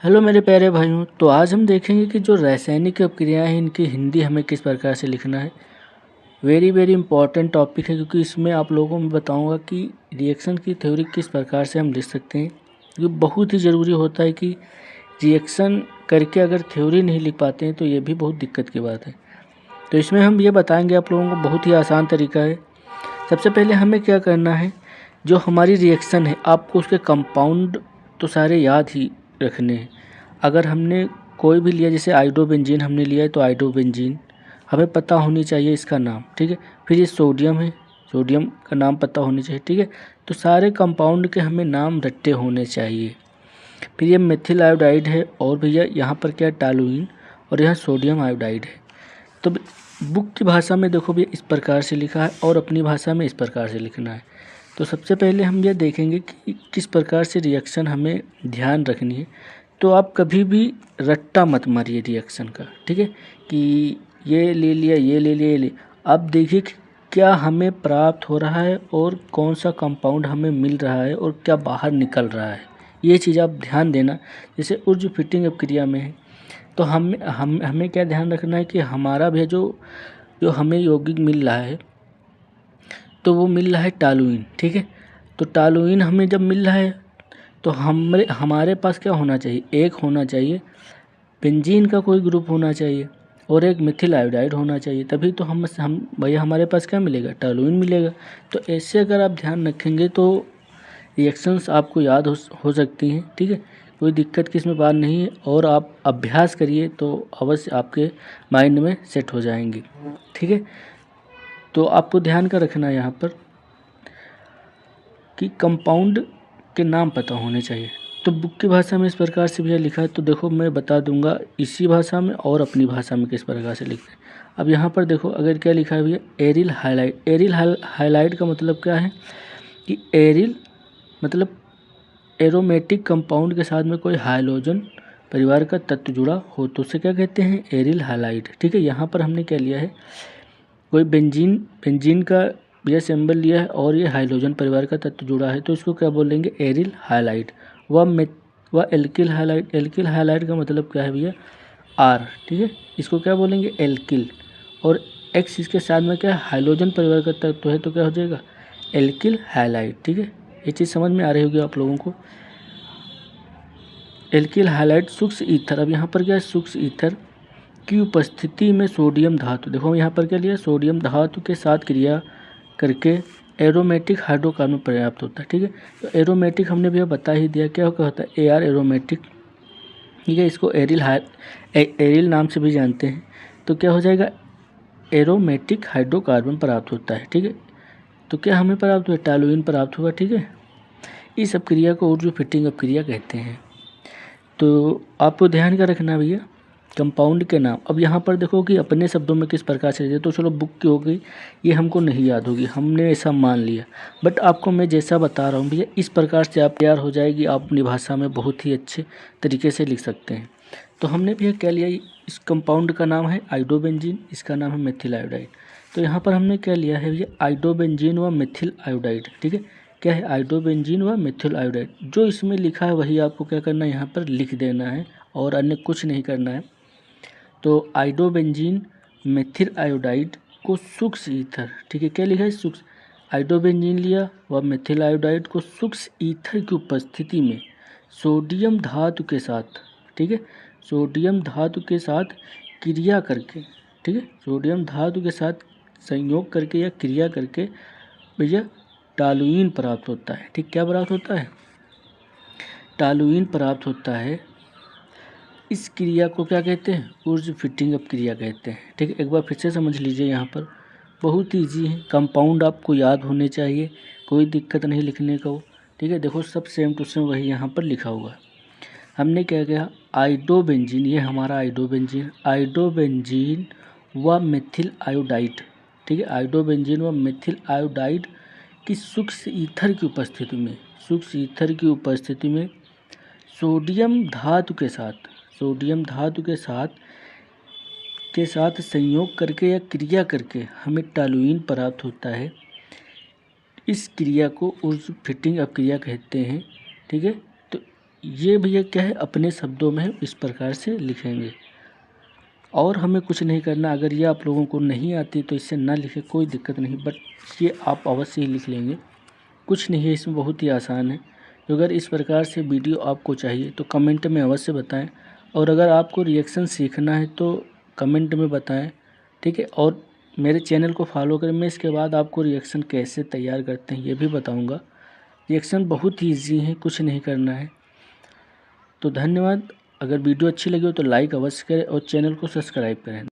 Hello मेरे प्यारे भाइयों। तो आज हम देखेंगे कि जो रासायनिक अपक्रियाएं हैं इनकी हिंदी हमें किस प्रकार से लिखना है। वेरी वेरी इंपॉर्टेंट टॉपिक है, क्योंकि इसमें आप लोगों को मैं बताऊंगा कि रिएक्शन की थ्योरी किस प्रकार से हम लिख सकते हैं। ये बहुत ही ज़रूरी होता है कि रिएक्शन करके अगर थ्योरी नहीं लिख पाते हैं तो ये भी बहुत दिक्कत की बात है। तो इसमें हम ये बताएंगे आप लोगों को, बहुत ही आसान तरीका है। सबसे पहले हमें क्या करना है, जो हमारी रिएक्शन है आपको उसके कंपाउंड तो सारे याद ही रखने हैं। अगर हमने कोई भी लिया, जैसे आइडोबेंजीन हमने लिया है तो आइडोबेंजीन हमें पता होनी चाहिए इसका नाम, ठीक है। फिर ये सोडियम है, सोडियम का नाम पता होनी चाहिए, ठीक है। तो सारे कंपाउंड के हमें नाम रट्टे होने चाहिए। फिर ये मेथिल आयोडाइड है, और भैया यहाँ पर क्या है, टॉलुइन, और यहाँ सोडियम आयोडाइड है। तो बुक की भाषा में देखो भी इस प्रकार से लिखा है और अपनी भाषा में इस प्रकार से लिखना है। तो सबसे पहले हम ये देखेंगे कि किस प्रकार से रिएक्शन हमें ध्यान रखनी है। तो आप कभी भी रट्टा मत मारिए रिएक्शन का, ठीक है, कि ये ले लिया, ये ले लिया, ये ले। आप देखिए कि क्या हमें प्राप्त हो रहा है और कौन सा कंपाउंड हमें मिल रहा है और क्या बाहर निकल रहा है, ये चीज़ आप ध्यान देना। जैसे ऊर्जा फिटिंग अपक्रिया में है तो हमें क्या ध्यान रखना है कि हमारा भी जो जो हमें यौगिक मिल रहा है तो वो मिल रहा है टॉलुइन, ठीक है। तो टॉलुइन हमें जब मिल रहा है तो हमारे पास क्या होना चाहिए, एक होना चाहिए बेंजीन का कोई ग्रुप होना चाहिए और एक मिथिल आयोडाइड होना चाहिए, तभी तो हम भैया हमारे पास क्या मिलेगा, टॉलुइन मिलेगा। तो ऐसे अगर आप ध्यान रखेंगे तो रिएक्शंस आपको याद हो सकती हैं, ठीक है। कोई दिक्कत की इसमें बात नहीं है, और आप अभ्यास करिए तो अवश्य आपके माइंड में सेट हो जाएंगी, ठीक है। तो आपको ध्यान का रखना है यहाँ पर कि कंपाउंड के नाम पता होने चाहिए। तो बुक की भाषा में इस प्रकार से भैया लिखा है, तो देखो मैं बता दूंगा इसी भाषा में और अपनी भाषा में किस प्रकार से लिखते हैं। अब यहाँ पर देखो अगर क्या लिखा है भैया, एरिल हाइलाइट। एरिल हाइलाइट का मतलब क्या है कि एरिल मतलब एरोमेटिक कंपाउंड के साथ में कोई हाइड्रोजन परिवार का तत्व जुड़ा हो तो उसे क्या कहते हैं, एरिल हाइलाइट, ठीक है। यहाँ पर हमने क्या लिया है, कोई बेंजीन का यह सिंबल लिया है और ये हाइड्रोजन परिवार का तत्व जुड़ा है तो इसको क्या बोलेंगे, एरिल हाइलाइट। वह एल्किल हाइलाइट। एल्किल हाइलाइट का मतलब क्या है भैया, आर, ठीक है। इसको क्या बोलेंगे, एल्किल, और एक्स इसके साथ में क्या है, हाइड्रोजन परिवार का तत्व है तो क्या हो जाएगा, एल्किल हाइलाइट, ठीक है। ये चीज़ समझ में आ रही होगी आप लोगों को। एल्किल हाइलाइट सूक्ष्म ईथर। अब यहाँ पर क्या है, सूक्ष्म ईथर की उपस्थिति में सोडियम धातु, देखो यहाँ पर क्या लिया, सोडियम धातु के साथ क्रिया करके एरोमेटिक हाइड्रोकार्बन पर्याप्त होता है, ठीक है। तो एरोमेटिक हमने भी बता ही दिया क्या होता है, एआर एरोमेटिक, ठीक है। इसको एरिल नाम से भी जानते हैं। तो क्या हो जाएगा, एरोमेटिक हाइड्रोकार्बन प्राप्त होता है, ठीक है। तो क्या हमें प्राप्त हुआ, टॉलुइन प्राप्त हुआ, ठीक है। इस अपक्रिया को ऊर्जा फिटिंग अपक्रिया कहते हैं। तो आपको ध्यान का रखना भैया कंपाउंड के नाम। अब यहाँ पर देखो कि अपने शब्दों में किस प्रकार से लिखे, तो चलो बुक की हो गई, ये हमको नहीं याद होगी, हमने ऐसा मान लिया, बट आपको मैं जैसा बता रहा हूँ भैया इस प्रकार से आप तैयार हो जाएगी, आप अपनी भाषा में बहुत ही अच्छे तरीके से लिख सकते हैं। तो हमने भैया क्या लिया, इस कंपाउंड का नाम है आइडोबेंजीन, इसका नाम है मेथिल आयोडाइड। तो यहाँ पर हमने क्या लिया है भैया, आइडोबेंजीन व मेथिल आयोडाइड, ठीक है। क्या है, आइडोबेंजीन व मेथिल आयोडाइड। जो इसमें लिखा है वही आपको क्या करना है, यहाँ पर लिख देना है और अन्य कुछ नहीं करना है। तो आइडोबेंजीन मेथिल आयोडाइड को सूक्ष्म ईथर, ठीक है, क्या लिखा है, सूक्ष्म। आइडोबेंजीन लिया व मेथिल आयोडाइड को सूक्ष्म ईथर की उपस्थिति में सोडियम धातु के साथ, ठीक है, सोडियम धातु के साथ क्रिया करके, ठीक है, सोडियम धातु के साथ संयोग करके या क्रिया करके भैया टॉलुइन प्राप्त होता है, ठीक। क्या प्राप्त होता है, टॉलुइन प्राप्त होता है। इस क्रिया को क्या कहते हैं, ऊर्जा फिटिंग अप क्रिया कहते हैं, ठीक है। एक बार फिर से समझ लीजिए, यहाँ पर बहुत ईजी है, कंपाउंड आपको याद होने चाहिए, कोई दिक्कत नहीं लिखने का, ठीक है। देखो सब सेम टू सेम वही यहाँ पर लिखा हुआ है। हमने क्या किया, आइडोबेंजीन, ये हमारा आइडोबेंजीन, आइडोबेंजीन व मेथिल आयोडाइड, ठीक है, आइडोबेंजीन व मेथिल आयोडाइड की सूक्ष्म ईथर की उपस्थिति में, सूक्ष्म ईथर की उपस्थिति में सोडियम धातु के साथ, सोडियम धातु के साथ संयोग करके या क्रिया करके हमें टॉलुइन प्राप्त होता है। इस क्रिया को ऊर्जा फिटिंग अपक्रिया कहते हैं, ठीक है। तो ये भैया क्या है, अपने शब्दों में इस प्रकार से लिखेंगे और हमें कुछ नहीं करना। अगर ये आप लोगों को नहीं आती तो इससे ना लिखे, कोई दिक्कत नहीं, बट ये आप अवश्य ही लिख लेंगे। कुछ नहीं है इसमें, बहुत ही आसान है। तो अगर इस प्रकार से वीडियो आपको चाहिए तो कमेंट में अवश्य बताएं, और अगर आपको रिएक्शन सीखना है तो कमेंट में बताएं, ठीक है। और मेरे चैनल को फॉलो करें, मैं इसके बाद आपको रिएक्शन कैसे तैयार करते हैं ये भी बताऊंगा। रिएक्शन बहुत ही ईजी है, कुछ नहीं करना है। तो धन्यवाद। अगर वीडियो अच्छी लगी हो तो लाइक अवश्य करें और चैनल को सब्सक्राइब करें।